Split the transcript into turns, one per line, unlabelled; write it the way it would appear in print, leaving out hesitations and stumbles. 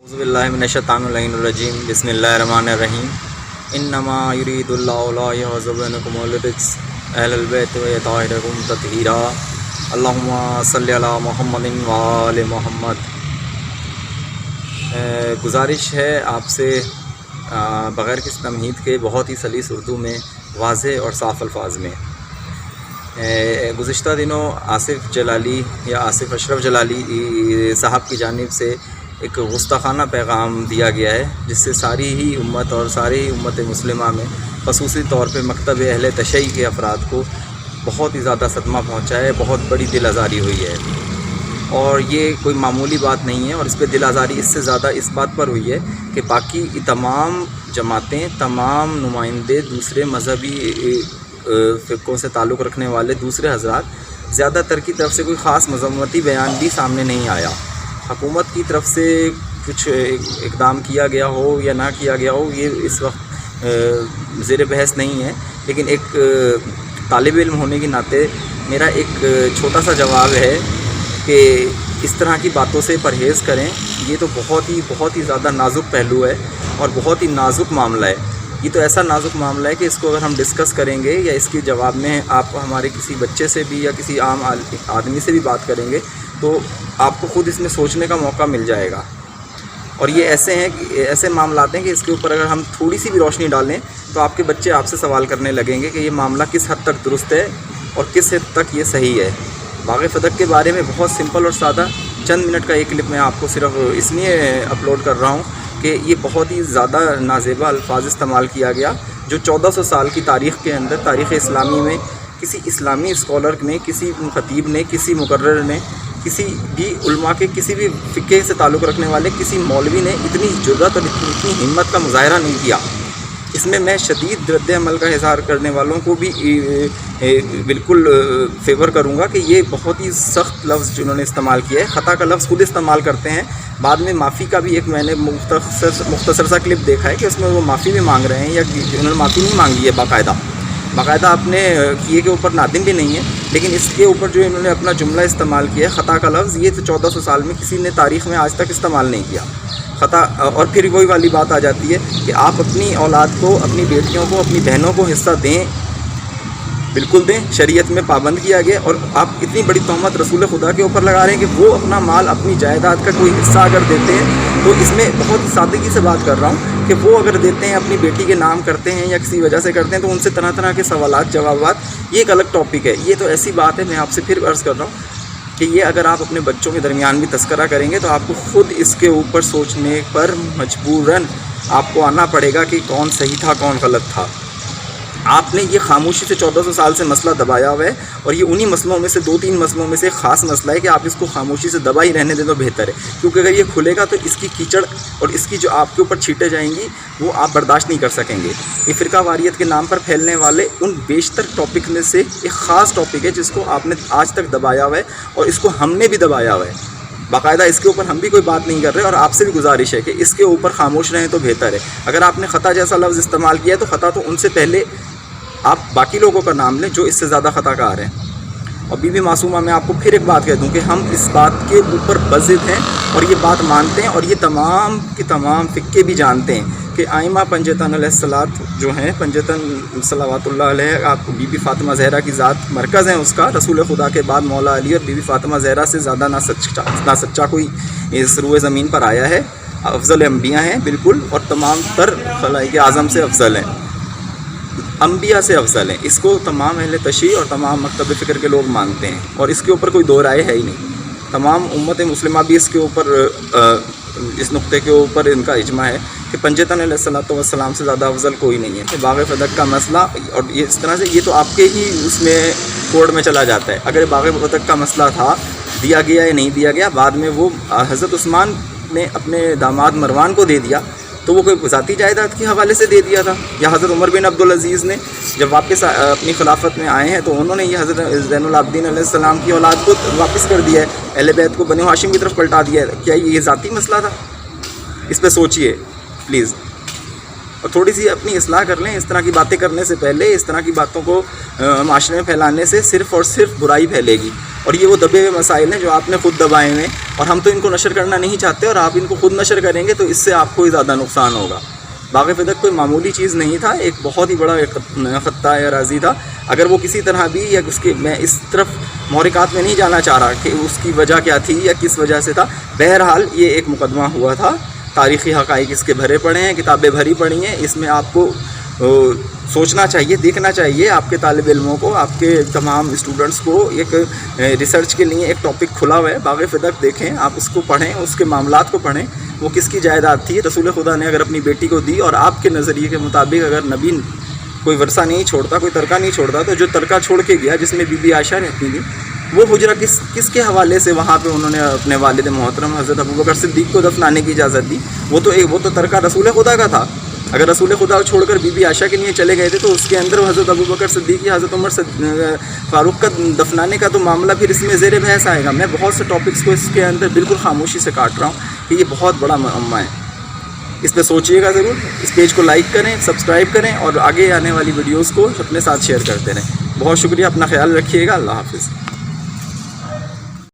اعوذ باللہ من الشیطان الرجیم بسم اللہ الرحمن الرحیم انما یرید اللہ لیعذب عنکم الرجس اہل البیت ویطہرکم تطہیرا اللہم صلی علی محمد وآل محمد۔ گزارش ہے آپ سے بغیر کسی تمہید کے بہت ہی سلیس اردو میں واضح اور صاف الفاظ میں، گزشتہ دنوں آصف جلالی یا آصف اشرف جلالی صاحب کی جانب سے ایک گستاخانہ پیغام دیا گیا ہے، جس سے ساری ہی امت اور ساری ہی امت مسلمہ میں خصوصی طور پہ مکتب اہل تشیع کے افراد کو بہت ہی زیادہ صدمہ پہنچا ہے، بہت بڑی دل آزاری ہوئی ہے۔ اور یہ کوئی معمولی بات نہیں ہے، اور اس پہ دل آزاری اس سے زیادہ اس بات پر ہوئی ہے کہ باقی تمام جماعتیں، تمام نمائندے، دوسرے مذہبی فرقوں سے تعلق رکھنے والے دوسرے حضرات، زیادہ تر کی طرف سے کوئی خاص مذمتی بیان بھی سامنے نہیں آیا۔ حکومت کی طرف سے کچھ اقدام کیا گیا ہو یا نہ کیا گیا ہو، یہ اس وقت زیر بحث نہیں ہے، لیکن ایک طالب علم ہونے کے ناطے میرا ایک چھوٹا سا جواب ہے کہ اس طرح کی باتوں سے پرہیز کریں۔ یہ تو بہت ہی زیادہ نازک پہلو ہے اور بہت ہی نازک معاملہ ہے۔ یہ تو ایسا نازک معاملہ ہے کہ اس کو اگر ہم ڈسکس کریں گے یا اس کے جواب میں آپ ہمارے کسی بچے سے بھی یا کسی عام آدمی سے بھی بات کریں گے تو آپ کو خود اس میں سوچنے کا موقع مل جائے گا۔ اور یہ ایسے معاملات ہیں کہ اس کے اوپر اگر ہم تھوڑی سی بھی روشنی ڈالیں تو آپ کے بچے آپ سے سوال کرنے لگیں گے کہ یہ معاملہ کس حد تک درست ہے اور کس حد تک یہ صحیح ہے۔ باغ فدق کے بارے میں بہت سمپل اور سادہ چند منٹ کا ایک کلپ میں آپ کو صرف اس لیے اپلوڈ کر رہا ہوں کہ یہ بہت ہی زیادہ نازیبا الفاظ استعمال کیا گیا، جو 1400 سال کی تاریخ کے اندر، تاریخ اسلامی میں کسی اسلامی اسکالر نے، کسی خطیب نے، کسی مقرر نے، کسی بھی علماء کے کسی بھی فقہ سے تعلق رکھنے والے کسی مولوی نے اتنی جرأت اور اتنی ہمت کا مظاہرہ نہیں کیا۔ اس میں شدید رد عمل کا اظہار کرنے والوں کو بھی بالکل فیور کروں گا کہ یہ بہت ہی سخت لفظ جنہوں نے استعمال کیا ہے۔ خطا کا لفظ خود استعمال کرتے ہیں، بعد میں معافی کا بھی ایک میں نے مختصر سا کلپ دیکھا ہے کہ اس میں وہ معافی بھی مانگ رہے ہیں، یا انہوں نے معافی نہیں مانگی ہے باقاعدہ اپنے کیے کے اوپر نادم بھی نہیں ہے، لیکن اس کے اوپر جو انہوں نے اپنا جملہ استعمال کیا ہے خطا کا لفظ، یہ تو 1400 سال میں کسی نے تاریخ میں آج تک استعمال نہیں کیا خطا۔ اور پھر وہی والی بات آ جاتی ہے کہ آپ اپنی اولاد کو، اپنی بیٹیوں کو، اپنی بہنوں کو حصہ دیں، بالکل دیں، شریعت میں پابند کیا گیا، اور آپ اتنی بڑی تہمت رسول خدا کے اوپر لگا رہے ہیں کہ وہ اپنا مال، اپنی جائیداد کا کوئی حصہ اگر دیتے ہیں تو اس میں بہت ہی سادگی سے بات کر رہا ہوں کہ وہ اگر دیتے ہیں، اپنی بیٹی کے نام کرتے ہیں یا کسی وجہ سے کرتے ہیں، تو ان سے طرح طرح کے سوالات جوابات، یہ ایک الگ ٹاپک ہے۔ یہ تو ایسی بات ہے، میں آپ سے پھر عرض کر رہا ہوں کہ یہ اگر آپ اپنے بچوں کے درمیان بھی تذکرہ کریں گے تو آپ کو خود اس کے اوپر سوچنے پر مجبوراً آپ کو آنا پڑے گا کہ کون صحیح تھا، کون غلط تھا۔ آپ نے یہ خاموشی سے 1400 سال سے مسئلہ دبایا ہوا ہے، اور یہ انہی مسئلوں میں سے 2-3 مسئلوں میں سے ایک خاص مسئلہ ہے کہ آپ اس کو خاموشی سے دبا ہی رہنے دیں تو بہتر ہے، کیونکہ اگر یہ کھلے گا تو اس کی کیچڑ اور اس کی جو آپ کے اوپر چھینٹیں جائیں گی وہ آپ برداشت نہیں کر سکیں گے۔ یہ فرقہ واریت کے نام پر پھیلنے والے ان بیشتر ٹاپک میں سے ایک خاص ٹاپک ہے جس کو آپ نے آج تک دبایا ہوا ہے، اور اس کو ہم نے بھی دبایا ہوا ہے باقاعدہ۔ اس کے اوپر ہم بھی کوئی بات نہیں کر رہے، اور آپ سے بھی گزارش ہے کہ اس کے اوپر خاموش رہیں تو بہتر ہے۔ اگر آپ نے خطا جیسا لفظ استعمال کیا ہے تو خطا تو ان سے پہلے آپ باقی لوگوں کا نام لیں جو اس سے زیادہ خطا کار ہیں۔ اور بی بی معصومہ میں آپ کو پھر ایک بات کہہ دوں کہ ہم اس بات کے اوپر بضد ہیں اور یہ بات مانتے ہیں، اور یہ تمام کے تمام فقے بھی جانتے ہیں کہ آئمہ پنجتن علیہ الصلاۃ جو ہیں، پنجتن صلوات اللہ علیہ، آپ کو بی بی فاطمہ زہرا کی ذات مرکز ہیں اس کا، رسول خدا کے بعد مولا علی اور بی بی فاطمہ زہرا سے زیادہ نہ سچا کوئی اس روئے زمین پر آیا ہے، افضل انبیاء ہیں بالکل، اور تمام تر خلائق اعظم سے افضل ہیں، انبیاء سے افضل ہیں۔ اس کو تمام اہل تشیع اور تمام مکتب فکر کے لوگ مانتے ہیں، اور اس کے اوپر کوئی دو رائے ہے ہی نہیں۔ تمام امت مسلمہ بھی اس کے اوپر، اس نقطے کے اوپر ان کا اجماع ہے کہ پنجتن علیہ الصلوۃ والسلام سے زیادہ افضل کوئی نہیں ہے۔ باغ فدق کا مسئلہ، اور یہ اس طرح سے یہ تو آپ کے ہی اس میں کوڈ میں چلا جاتا ہے۔ اگر باغ فدق کا مسئلہ تھا، دیا گیا یا نہیں دیا گیا، بعد میں وہ حضرت عثمان نے اپنے داماد مروان کو دے دیا، تو وہ کوئی ذاتی جائیداد کے حوالے سے دے دیا تھا، یا حضرت عمر بن عبدالعزیز نے جب واپس اپنی خلافت میں آئے ہیں تو انہوں نے یہ حضرت زین العابدین علیہ السلام کی اولاد کو واپس کر دیا ہے، اہل بیت کو بنو ہاشم کی طرف پلٹا دیا ہے۔ کیا یہ ذاتی مسئلہ تھا؟ اس پہ سوچئے پلیز، اور تھوڑی سی اپنی اصلاح کر لیں۔ اس طرح کی باتیں کرنے سے پہلے، اس طرح کی باتوں کو معاشرے میں پھیلانے سے صرف اور صرف برائی پھیلے گی۔ اور یہ وہ دبے ہوئے مسائل ہیں جو آپ نے خود دبائے ہوئے، اور ہم تو ان کو نشر کرنا نہیں چاہتے، اور آپ ان کو خود نشر کریں گے تو اس سے آپ کو ہی زیادہ نقصان ہوگا۔ باغ فدق کوئی معمولی چیز نہیں تھا، ایک بہت ہی بڑا خطہ اراضی تھا۔ اگر وہ کسی طرح بھی یا اس کے، میں اس طرف محرکات میں نہیں جانا چاہ رہا کہ اس کی وجہ کیا تھی یا کس وجہ سے تھا، بہرحال یہ ایک مقدمہ ہوا تھا، تاریخی حقائق اس کے بھرے پڑے ہیں، کتابیں بھری پڑی ہیں، اس میں آپ کو سوچنا چاہیے، دیکھنا چاہیے، آپ کے طالب علموں کو، آپ کے تمام اسٹوڈنٹس کو ایک ریسرچ کے لیے ایک ٹاپک کھلا ہوا ہے، باغ فدق دیکھیں، آپ اس کو پڑھیں، اس کے معاملات کو پڑھیں، وہ کس کی جائیداد تھی، رسول خدا نے اگر اپنی بیٹی کو دی، اور آپ کے نظریے کے مطابق اگر نبی کوئی ورثہ نہیں چھوڑتا، کوئی ترکہ نہیں چھوڑتا، تو جو ترکہ چھوڑ کے گیا جس میں بی بی عائشہ رہتی تھی، وہ حجرہ کس کے حوالے سے وہاں پہ انہوں نے اپنے والد محترم حضرت ابوبکر صدیق کو دفنانے کی اجازت دی؟ وہ تو ترکہ رسول خدا کا تھا۔ اگر رسول خدا کو چھوڑ کر بی بی عائشہ کے لیے چلے گئے تھے تو اس کے اندر حضرت ابوبکر صدیق یا حضرت عمر فاروق کا دفنانے کا تو معاملہ پھر اس میں زیر بحث آئے گا۔ میں بہت سے ٹاپکس کو اس کے اندر بالکل خاموشی سے کاٹ رہا ہوں کہ یہ بہت بڑا معمہ ہے، اس پہ سوچیے گا ضرور۔ اس پیج کو لائک کریں، سبسکرائب کریں، اور آگے آنے والی ویڈیوز کو اپنے ساتھ شیئر کرتے رہیں۔ بہت شکریہ، اپنا خیال رکھیے گا، اللہ حافظ۔